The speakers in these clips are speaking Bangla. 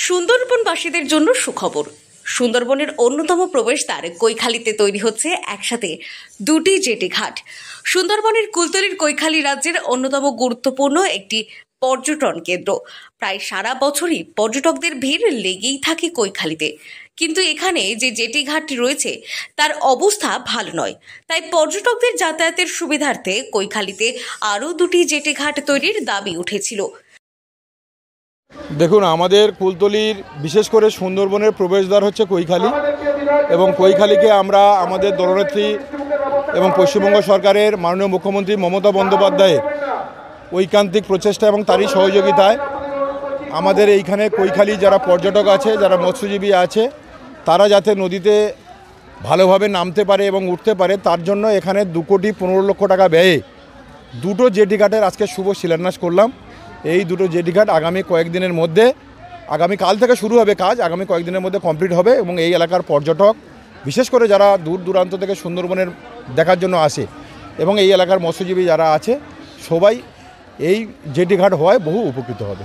সুন্দরবনবাসীদের জন্য সুখবর। সুন্দরবনের অন্যতম প্রবেশদ্বার কৈখালীতে তৈরি হচ্ছে একসাথে দুটি জেটি ঘাট। সুন্দরবনের কুলতলির কৈখালী রাজ্যের অন্যতম গুরুত্বপূর্ণ একটি পর্যটন কেন্দ্র। প্রায় সারা বছরই পর্যটকদের ভিড় লেগেই থাকে কৈখালীতে, কিন্তু এখানে যে জেটি ঘাটটি রয়েছে তার অবস্থা ভালো নয়। তাই পর্যটকদের যাতায়াতের সুবিধার্থে কৈখালীতে আরও দুটি জেটি ঘাট তৈরির দাবি উঠেছিল। দেখুন, আমাদের কুলতলির বিশেষ করে সুন্দরবনের প্রবেশদ্বার হচ্ছে কৈখালী, এবং কৈখালীকে আমরা আমাদের দলনেত্রী এবং পশ্চিমবঙ্গ সরকারের মাননীয় মুখ্যমন্ত্রী মমতা বন্দ্যোপাধ্যায়ের ঐকান্তিক প্রচেষ্টা এবং তারই সহযোগিতায় আমাদের এইখানে কৈখালী যারা পর্যটক আছে, যারা মৎস্যজীবী আছে, তারা যাতে নদীতে ভালোভাবে নামতে পারে এবং উঠতে পারে, তার জন্য এখানে 2,15,00,000 টাকা ব্যয়ে দুটো জেটি ঘাটের আজকে শুভ শিলান্যাস করলাম। এই দুটো জেটি ঘাট আগামী কয়েকদিনের মধ্যে, আগামীকাল থেকে শুরু হবে কাজ, আগামী কয়েকদিনের মধ্যে কমপ্লিট হবে এবং এই এলাকার পর্যটক, বিশেষ করে যারা দূর দূরান্ত থেকে সুন্দরবনের দেখার জন্য আসে এবং এই এলাকার মৎস্যজীবী যারা আছে, সবাই এই জেটি ঘাট হওয়ায় বহু উপকৃত হবে।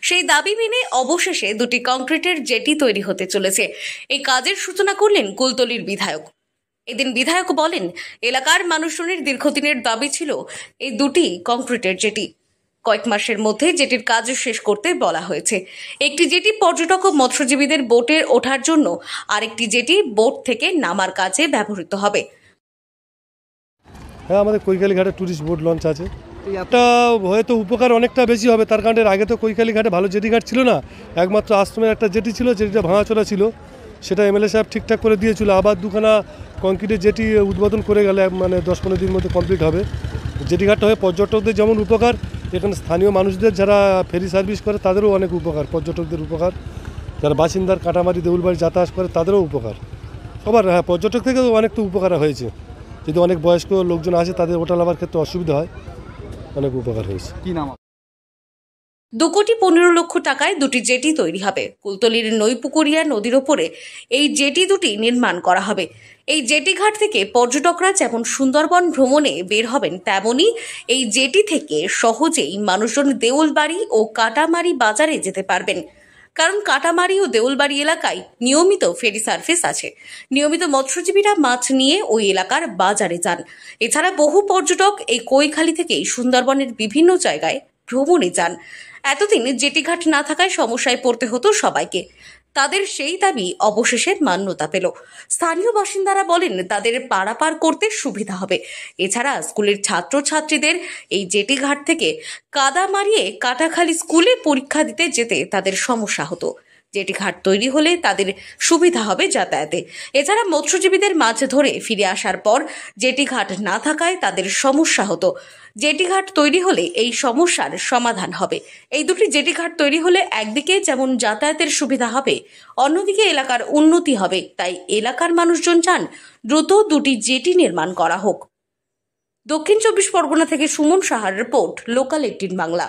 সেই দাবি মেনে অবশেষে দুটি কংক্রিটের জেটি তৈরি হতে চলেছে। এই কাজের সূচনা করলেন কুলতলির বিধায়ক। এদিন বিধায়ক বলেন, এলাকার মানুষজনের দীর্ঘদিনের দাবি ছিল এই দুটি কংক্রিটের জেটি। কয়েক মাসের মধ্যে জেটির কাজ শেষ করতে বলা হয়েছে। একটি জেটি পর্যটক ও মৎস্যজীবীদের বোটে ওঠার জন্য, আরেকটি জেটি বোট থেকে নামার কাজে ব্যবহৃত হবে। হ্যাঁ, আমাদের কৈখালী ঘাটে টুরিস্ট বোট লঞ্চ আছে। একটা হয়তো উপকার অনেকটা বেশি হবে, তার কারণে আগে তো কৈখালী ঘাটে ভালো জেটি ঘাট ছিল না, একমাত্র আশ্রমের একটা জেটি ছিল, যেটিটা ভাঙাচোরা ছিল, সেটা এমএলএ সাহেব ঠিকঠাক করে দিয়েছিল। আবার দুখানা কংক্রিটের জেটি উদ্বোধন করে গেলে মানে 10-15 দিনের মধ্যে কমপ্লিট হবে। জেটি ঘাটটা হয়ে পর্যটকদের যেমন উপকার, এখানে স্থানীয় মানুষদের যারা ফেরি সার্ভিস করে তাদেরও অনেক উপকার, পর্যটকদের উপকার, যারা বাসিন্দার কাটামারি দেউলবাড়ি যাতায়াত করে তাদেরও উপকার, সবার। হ্যাঁ, পর্যটক থেকেও অনেক তো উপকার হয়েছে। যদি অনেক বয়স্ক লোকজন আসে, তাদের ওঠা নামার ক্ষেত্রে অসুবিধা হয়, অনেক উপকার হয়েছে। কি নাম? 2,15,00,000 টাকায় দুটি জেটি তৈরি হবে। কুলতলির নৈপুকুরিয়া নদীর ওপরে এই জেটি দুটি নির্মাণ করা হবে। এই জেটি ঘাট থেকে পর্যটকরা যেমন সুন্দরবন ভ্রমণে বের হবেন, তেমনি এই জেটি থেকে সহজেই মানুষজন দেউলবাড়ি ও কাটামারি বাজারে যেতে পারবেন। কারণ কাটামারি ও দেউলবাড়ি এলাকায় নিয়মিত ফেরি সার্ভিস আছে। নিয়মিত মৎস্যজীবীরা মাছ নিয়ে ওই এলাকার বাজারে যান। এছাড়া বহু পর্যটক এই কৈখালী থেকেই সুন্দরবনের বিভিন্ন জায়গায় ভ্রমণে যান। এতদিন জেটি ঘাট না থাকায় সমস্যায় পড়তে হতো সবাইকে। তাদের সেই দাবি অবশেষে মান্যতা পেল। স্থানীয় বাসিন্দারা বলেন, তাদের পারাপার করতে সুবিধা হবে। এছাড়া স্কুলের ছাত্রছাত্রীদের এই জেটি ঘাট থেকে কাদা মারিয়ে কাটাখালী স্কুলে পরীক্ষা দিতে যেতে তাদের সমস্যা হতো। জেটি ঘাট তৈরি হলে তাদের সুবিধা হবে যাতায়াতে। এছাড়া মৎস্যজীবীদের মাছ ধরে ফিরে আসার পর জেটি ঘাট না থাকায় তাদের সমস্যা হতো। জেটি ঘাট তৈরি হলে এই সমস্যার সমাধান হবে। এই দুটি জেটি ঘাট তৈরি হলে একদিকে যেমন যাতায়াতের সুবিধা হবে, অন্যদিকে এলাকার উন্নতি হবে। তাই এলাকার মানুষজন চান দ্রুত দুটি জেটি নির্মাণ করা হোক। দক্ষিণ 24 পরগনা থেকে সুমন সাহার রিপোর্ট, লোকাল 18 বাংলা।